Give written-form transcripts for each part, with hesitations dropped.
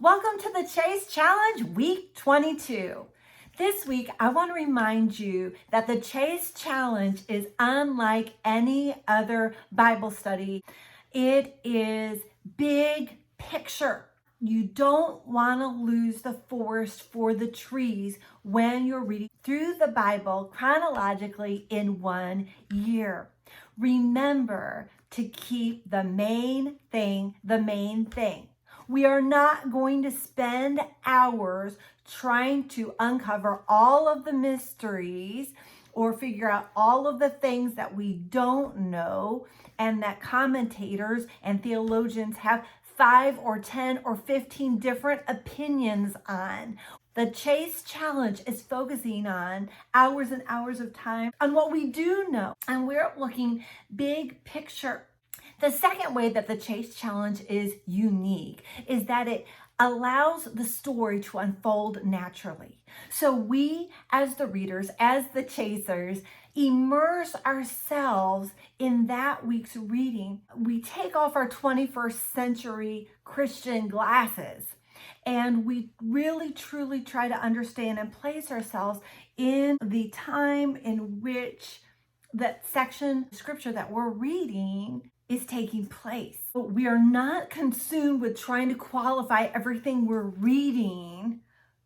Welcome to the Chase Challenge Week 22. This week, I want to remind you that the Chase Challenge is unlike any other Bible study. It is big picture. You don't want to lose the forest for the trees when you're reading through the Bible chronologically in 1 year. Remember to keep the main thing the main thing. We are not going to spend hours trying to uncover all of the mysteries or figure out all of the things that we don't know and that commentators and theologians have 5 or 10 or 15 different opinions on. The Chase Challenge is focusing on hours and hours of time on what we do know, and we're looking big picture. The second way that the Chase Challenge is unique is that it allows the story to unfold naturally. So we, as the readers, as the chasers, immerse ourselves in that week's reading. We take off our 21st century Christian glasses and we really truly try to understand and place ourselves in the time in which that section of scripture that we're reading is taking place. But we are not consumed with trying to qualify everything we're reading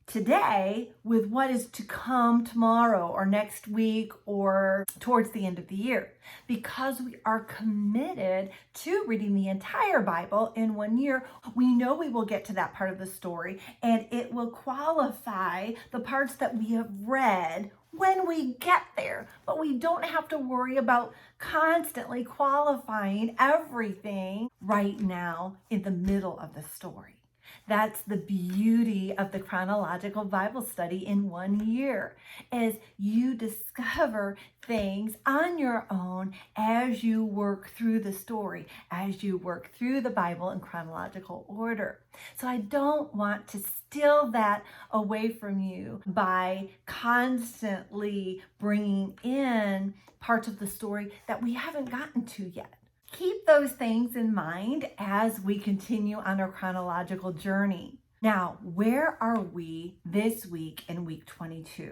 today with what is to come tomorrow or next week or towards the end of the year. Because we are committed to reading the entire Bible in 1 year, we know we will get to that part of the story and it will qualify the parts that we have read when we get there, but we don't have to worry about constantly qualifying everything right now in the middle of the story. That's the beauty of the chronological Bible study in 1 year, as you discover things on your own as you work through the story, as you work through the Bible in chronological order. So I don't want to steal that away from you by constantly bringing in parts of the story that we haven't gotten to yet. Keep those things in mind as we continue on our chronological journey. Now, where are we this week in week 22?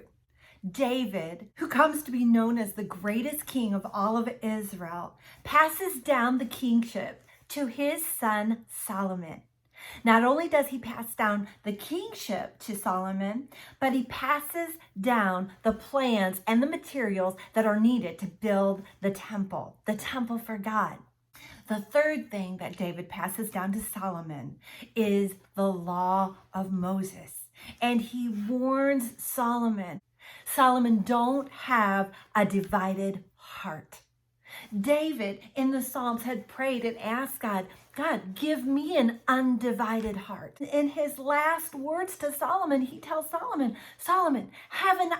David, who comes to be known as the greatest king of all of Israel, passes down the kingship to his son Solomon. Not only does he pass down the kingship to Solomon, but he passes down the plans and the materials that are needed to build the temple for God. The third thing that David passes down to Solomon is the law of Moses. And he warns Solomon, don't have a divided heart. David in the Psalms had prayed and asked God, give me an undivided heart. In his last words to Solomon, he tells Solomon, have an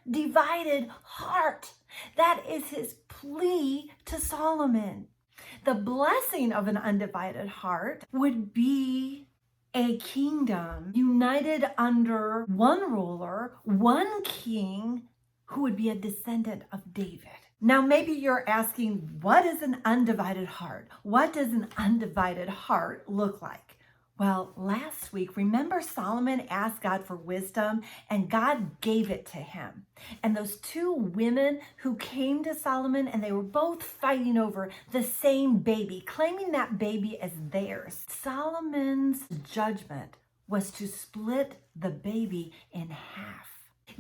undivided heart. That is his plea to Solomon. The blessing of an undivided heart would be a kingdom united under one ruler, one king, who would be a descendant of David. Now, maybe you're asking, what is an undivided heart? What does an undivided heart look like? Well, last week, remember Solomon asked God for wisdom and God gave it to him. And those two women who came to Solomon and they were both fighting over the same baby, claiming that baby as theirs. Solomon's judgment was to split the baby in half,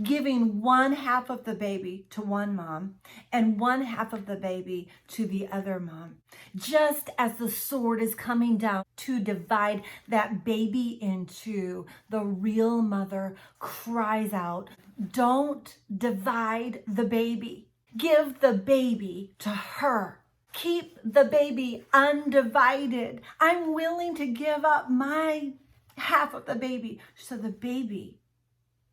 giving one half of the baby to one mom and one half of the baby to the other mom. Just as the sword is coming down to divide that baby in two, the real mother cries out, don't divide the baby. Give the baby to her. Keep the baby undivided. I'm willing to give up my half of the baby so the baby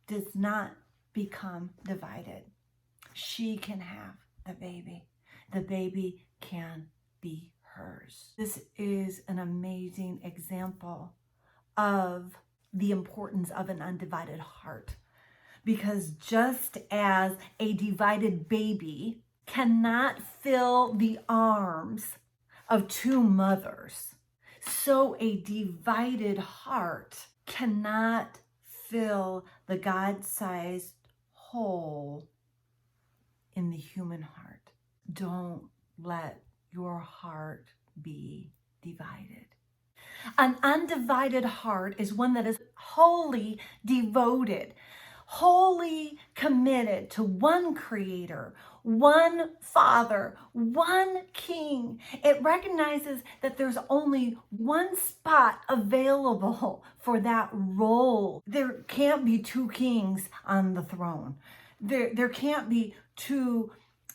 does not become divided. She can have the baby. The baby can be hers. This is an amazing example of the importance of an undivided heart. Because just as a divided baby cannot fill the arms of two mothers, So a divided heart cannot fill the God-sized hole in the human heart. Don't let your heart be divided. An undivided heart is one that is wholly devoted, wholly committed to one creator, one father, one king. It recognizes that there's only one spot available for that role. There can't be two kings on the throne. There can't be two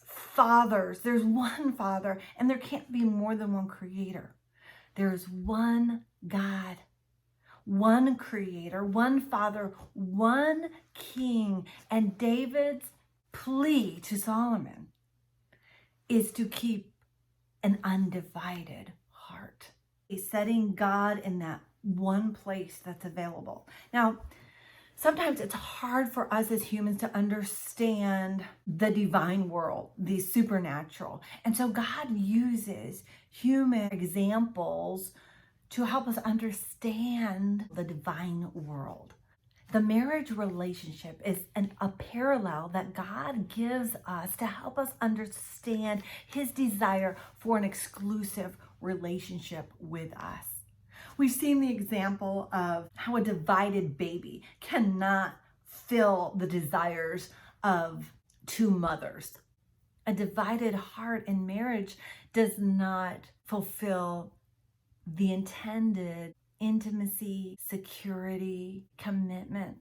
fathers. There's one father, and there can't be more than one creator. There's one God, one creator, one father, one king. And David's plea to Solomon is to keep an undivided heart. He's setting God in that one place that's available. Now, sometimes it's hard for us as humans to understand the divine world, the supernatural. And so God uses human examples to help us understand the divine world. The marriage relationship is a parallel that God gives us to help us understand his desire for an exclusive relationship with us. We've seen the example of how a divided baby cannot fill the desires of two mothers. A divided heart in marriage does not fulfill the intended intimacy, security, commitment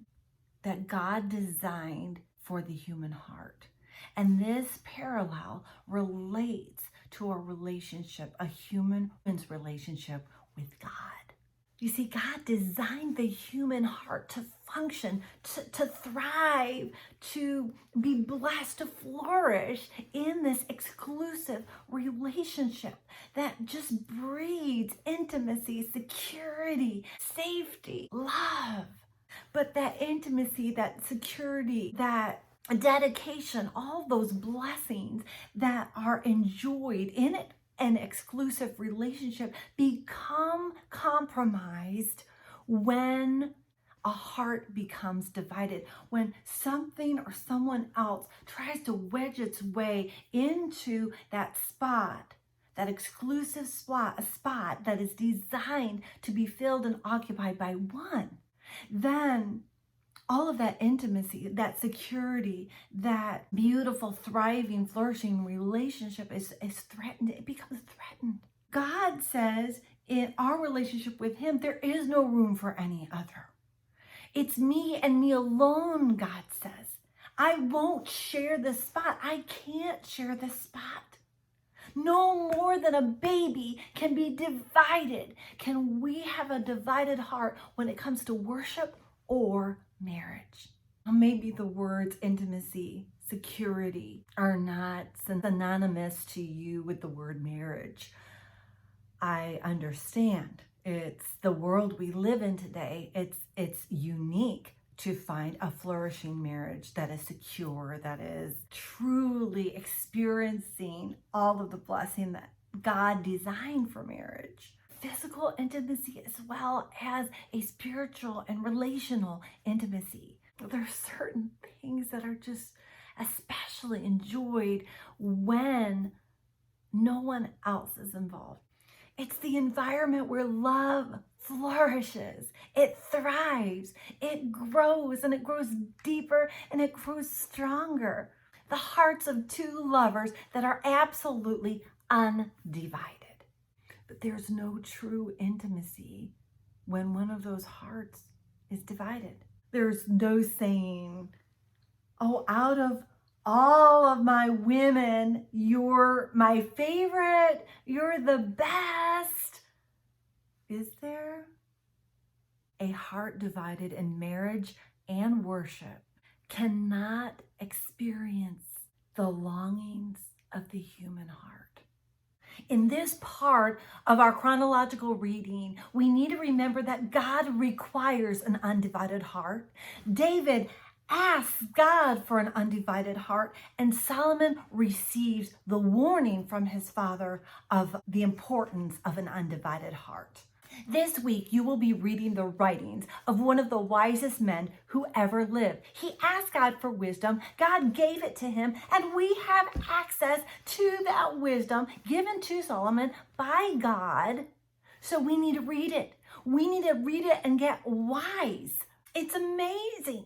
that God designed for the human heart. And this parallel relates to a relationship, a human's relationship with God. You see, God designed the human heart to function, to thrive, to be blessed, to flourish in this exclusive relationship that just breeds intimacy, security, safety, love. But that intimacy, that security, that dedication, all those blessings that are enjoyed in it, an exclusive relationship, become compromised when a heart becomes divided, when something or someone else tries to wedge its way into that spot, that exclusive spot, a spot that is designed to be filled and occupied by one. Then all of that intimacy, that security, that beautiful, thriving, flourishing relationship is threatened. It becomes threatened. God says in our relationship with him, there is no room for any other. It's me and me alone, God says. I won't share this spot. I can't share this spot. No more than a baby can be divided. Can we have a divided heart when it comes to worship or marriage? Maybe the words intimacy, security are not synonymous to you with the word marriage. I understand. It's the world we live in today. It's unique to find a flourishing marriage that is secure, that is truly experiencing all of the blessing that God designed for marriage. Physical intimacy as well as a spiritual and relational intimacy. There are certain things that are just especially enjoyed when no one else is involved. It's the environment where love flourishes, it thrives, it grows, and it grows deeper and it grows stronger. The hearts of two lovers that are absolutely undivided. But there's no true intimacy when one of those hearts is divided. There's no saying, oh, out of all of my women, you're my favorite, you're the best. Is there? A heart divided in marriage and worship cannot experience the longings of the human heart. In this part of our chronological reading, we need to remember that God requires an undivided heart. David asks God for an undivided heart, and Solomon receives the warning from his father of the importance of an undivided heart. This week, you will be reading the writings of one of the wisest men who ever lived. He asked God for wisdom. God gave it to him, and we have access to that wisdom given to Solomon by God. So we need to read it. We need to read it and get wise. It's amazing.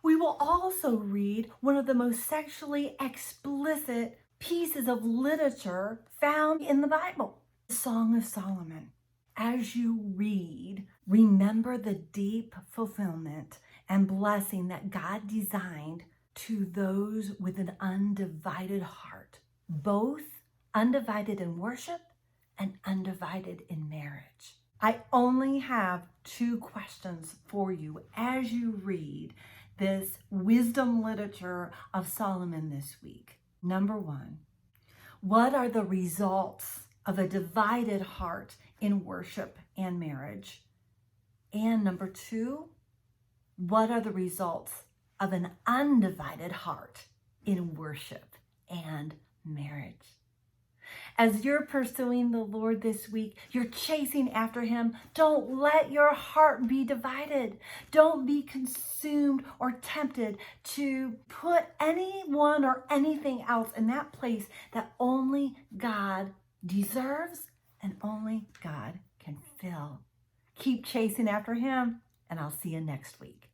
We will also read one of the most sexually explicit pieces of literature found in the Bible, the Song of Solomon. As you read, remember the deep fulfillment and blessing that God designed to those with an undivided heart, both undivided in worship and undivided in marriage. I only have 2 questions for you as you read this wisdom literature of Solomon this week. Number 1, what are the results of a divided heart in worship and marriage? And number 2, what are the results of an undivided heart in worship and marriage? As you're pursuing the Lord this week, you're chasing after him. Don't let your heart be divided. Don't be consumed or tempted to put anyone or anything else in that place that only God deserves and only God can fill. Keep chasing after him, and I'll see you next week.